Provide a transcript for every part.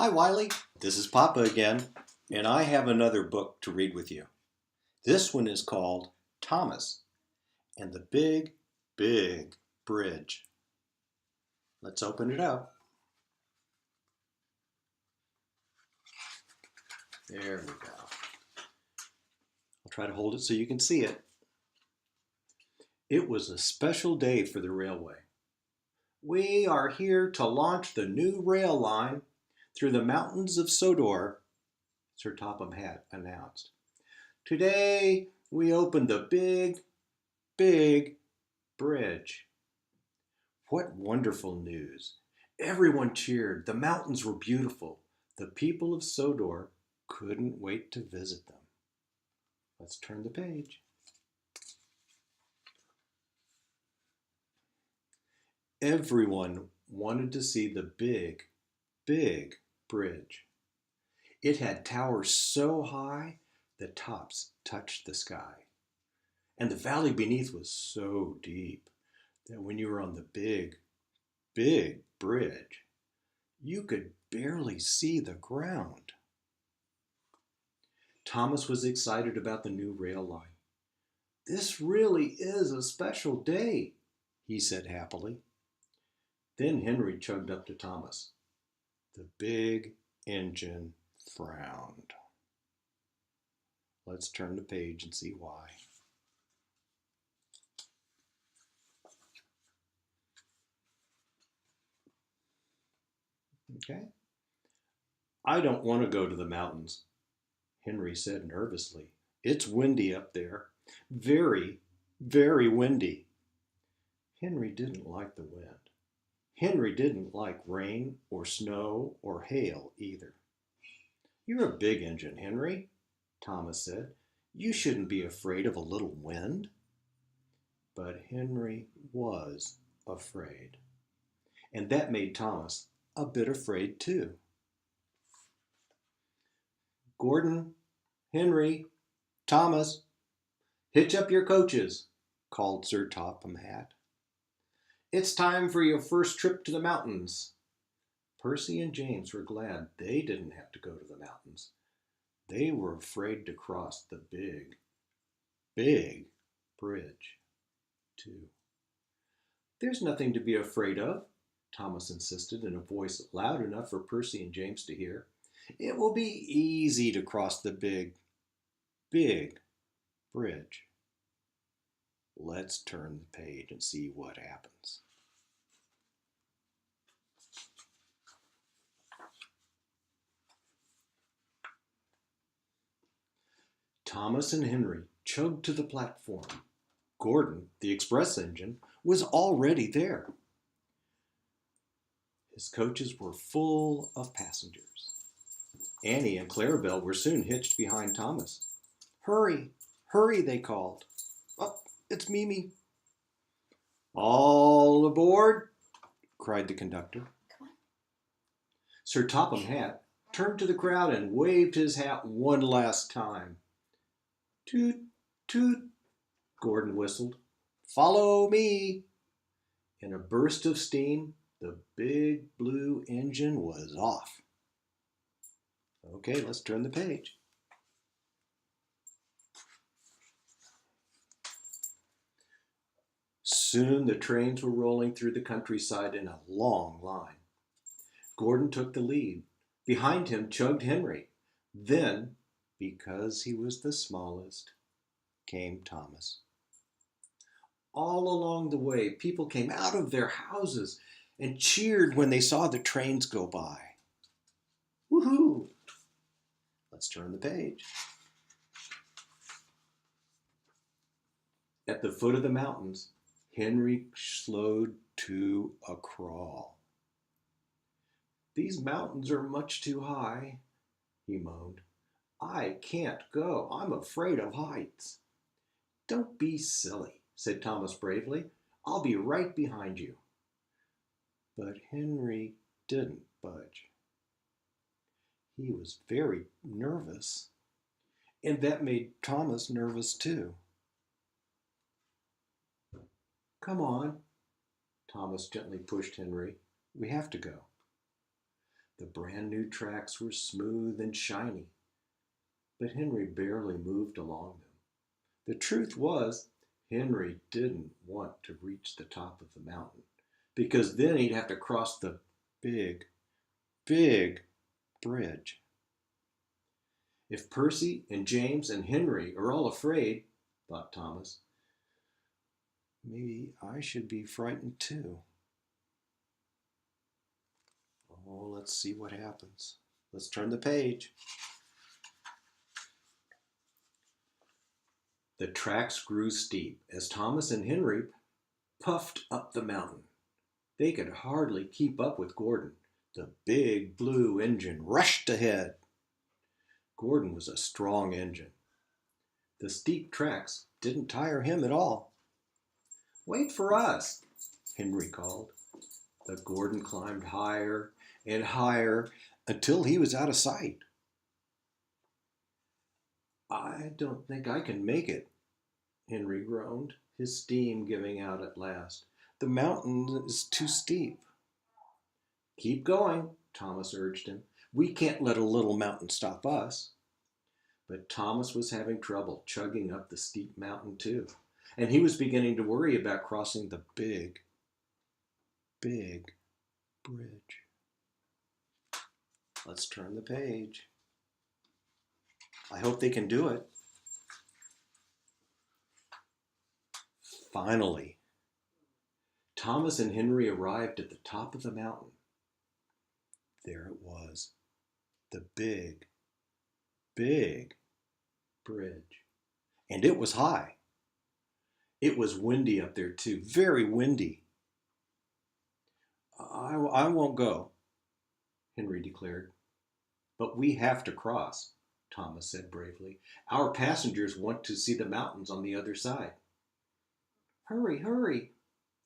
Hi, Wiley. This is Papa again, and I have another book to read with you. This one is called Thomas and the Big, Big Bridge. Let's open it up. There we go. I'll try to hold it so you can see it. It was a special day for the railway. We are here to launch the new rail line through the mountains of Sodor, Sir Topham Hatt announced. Today we opened the big, big bridge. What wonderful news! Everyone cheered. The mountains were beautiful. The people of Sodor couldn't wait to visit them. Let's turn the page. Everyone wanted to see the big, big bridge. It had towers so high the tops touched the sky. And the valley beneath was so deep that when you were on the big, big bridge, you could barely see the ground. Thomas was excited about the new rail line. This really is a special day, he said happily. Then Henry chugged up to Thomas. The big engine frowned. Let's turn the page and see why. Okay. I don't want to go to the mountains, Henry said nervously. It's windy up there. Very, very windy. Henry didn't like the wind. Henry didn't like rain or snow or hail either. You're a big engine, Henry, Thomas said. You shouldn't be afraid of a little wind. But Henry was afraid. And that made Thomas a bit afraid too. Gordon, Henry, Thomas, hitch up your coaches, called Sir Topham Hatt. It's time for your first trip to the mountains. Percy and James were glad they didn't have to go to the mountains. They were afraid to cross the big, big bridge, too. There's nothing to be afraid of, Thomas insisted in a voice loud enough for Percy and James to hear. It will be easy to cross the big, big bridge. Let's turn the page and see what happens. Thomas and Henry chugged to the platform. Gordon, the express engine, was already there. His coaches were full of passengers. Annie and Clarabelle were soon hitched behind Thomas. Hurry, hurry, they called. Oh, it's Mimi. All aboard, cried the conductor. Sir Topham Hatt turned to the crowd and waved his hat one last time. Toot, toot, Gordon whistled. Follow me. In a burst of steam, the big blue engine was off. Okay, let's turn the page. Soon the trains were rolling through the countryside in a long line. Gordon took the lead. Behind him chugged Henry. Then, because he was the smallest, came Thomas. All along the way, people came out of their houses and cheered when they saw the trains go by. Woohoo! Let's turn the page. At the foot of the mountains, Henry slowed to a crawl. These mountains are much too high, he moaned. I can't go. I'm afraid of heights. Don't be silly, said Thomas bravely. I'll be right behind you. But Henry didn't budge. He was very nervous, and that made Thomas nervous too. Come on, Thomas gently pushed Henry. We have to go. The brand new tracks were smooth and shiny, but Henry barely moved along them. The truth was, Henry didn't want to reach the top of the mountain, because then he'd have to cross the big, big bridge. If Percy and James and Henry are all afraid, thought Thomas, maybe I should be frightened too. Oh, let's see what happens. Let's turn the page. The tracks grew steep as Thomas and Henry puffed up the mountain. They could hardly keep up with Gordon. The big blue engine rushed ahead. Gordon was a strong engine. The steep tracks didn't tire him at all. "Wait for us," Henry called. The Gordon climbed higher and higher until he was out of sight. "I don't think I can make it," Henry groaned, his steam giving out at last. "The mountain is too steep." "Keep going," Thomas urged him. "We can't let a little mountain stop us." But Thomas was having trouble chugging up the steep mountain too, and he was beginning to worry about crossing the big, big bridge. Let's turn the page. I hope they can do it. Finally, Thomas and Henry arrived at the top of the mountain. There it was, the big, big bridge. And it was high. It was windy up there too, very windy. I won't go," Henry declared. "But we have to cross," Thomas said bravely. "Our passengers want to see the mountains on the other side." "Hurry, hurry,"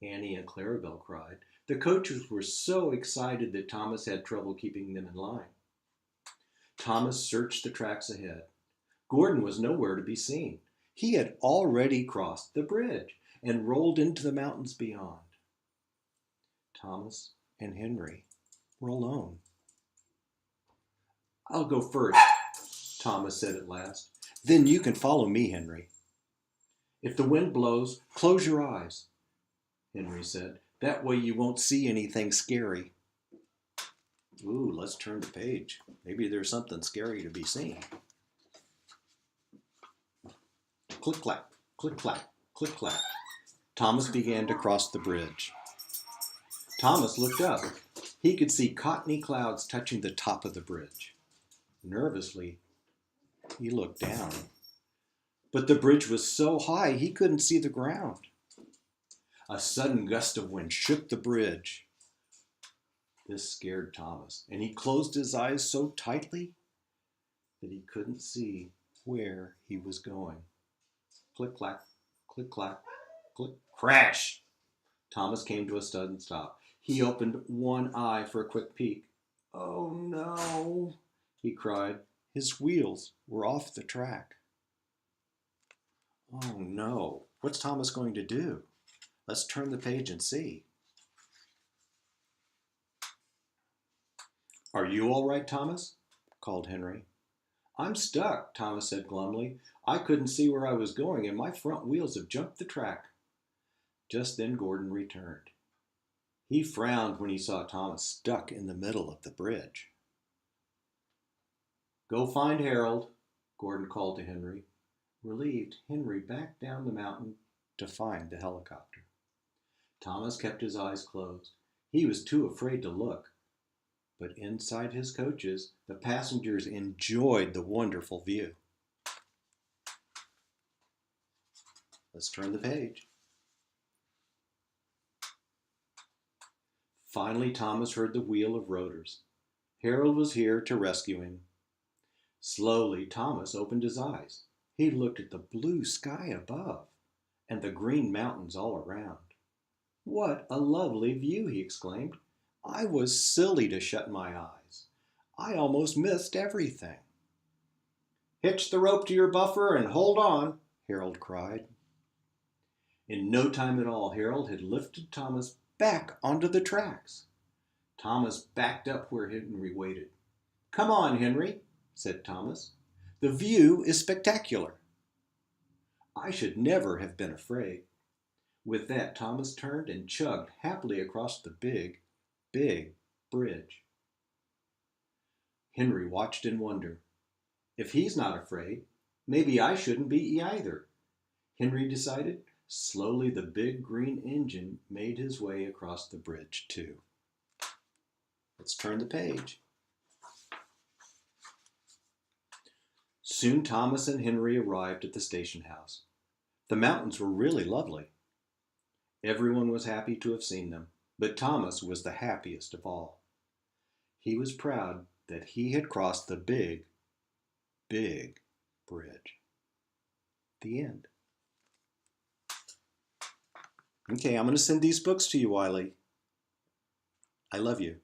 Annie and Clarabelle cried. The coaches were so excited that Thomas had trouble keeping them in line. Thomas searched the tracks ahead. Gordon was nowhere to be seen. He had already crossed the bridge and rolled into the mountains beyond. Thomas and Henry were alone. "I'll go first," Thomas said at last. "Then you can follow me, Henry." "If the wind blows, close your eyes," Henry said. "That way you won't see anything scary." Ooh, let's turn the page. Maybe there's something scary to be seen. Click-clack, click-clack, click-clack. Thomas began to cross the bridge. Thomas looked up. He could see cottony clouds touching the top of the bridge. Nervously, he looked down. But the bridge was so high he couldn't see the ground. A sudden gust of wind shook the bridge. This scared Thomas, and he closed his eyes so tightly that he couldn't see where he was going. Click-clack, click-clack, click, crash! Thomas came to a sudden stop. He opened one eye for a quick peek. "Oh no," he cried. His wheels were off the track. Oh no, what's Thomas going to do? Let's turn the page and see. "Are you all right, Thomas?" called Henry. "I'm stuck," Thomas said glumly. "I couldn't see where I was going, and my front wheels have jumped the track." Just then Gordon returned. He frowned when he saw Thomas stuck in the middle of the bridge. "Go find Harold," Gordon called to Henry. Relieved, Henry backed down the mountain to find the helicopter. Thomas kept his eyes closed. He was too afraid to look. But inside his coaches, the passengers enjoyed the wonderful view. Let's turn the page. Finally, Thomas heard the wheel of rotors. Harold was here to rescue him. Slowly, Thomas opened his eyes. He looked at the blue sky above and the green mountains all around. "What a lovely view," he exclaimed. "I was silly to shut my eyes. I almost missed everything." "Hitch the rope to your buffer and hold on," Harold cried. In no time at all, Harold had lifted Thomas back onto the tracks. Thomas backed up where Henry waited. "Come on, Henry," said Thomas. "The view is spectacular." I should never have been afraid. With that, Thomas turned and chugged happily across the big, big bridge. Henry watched in wonder. If he's not afraid, maybe I shouldn't be either, Henry decided. Slowly, the big green engine made his way across the bridge, too. Let's turn the page. Soon Thomas and Henry arrived at the station house. The mountains were really lovely. Everyone was happy to have seen them, but Thomas was the happiest of all. He was proud that he had crossed the big, big bridge. The end. Okay, I'm going to send these books to you, Wiley. I love you.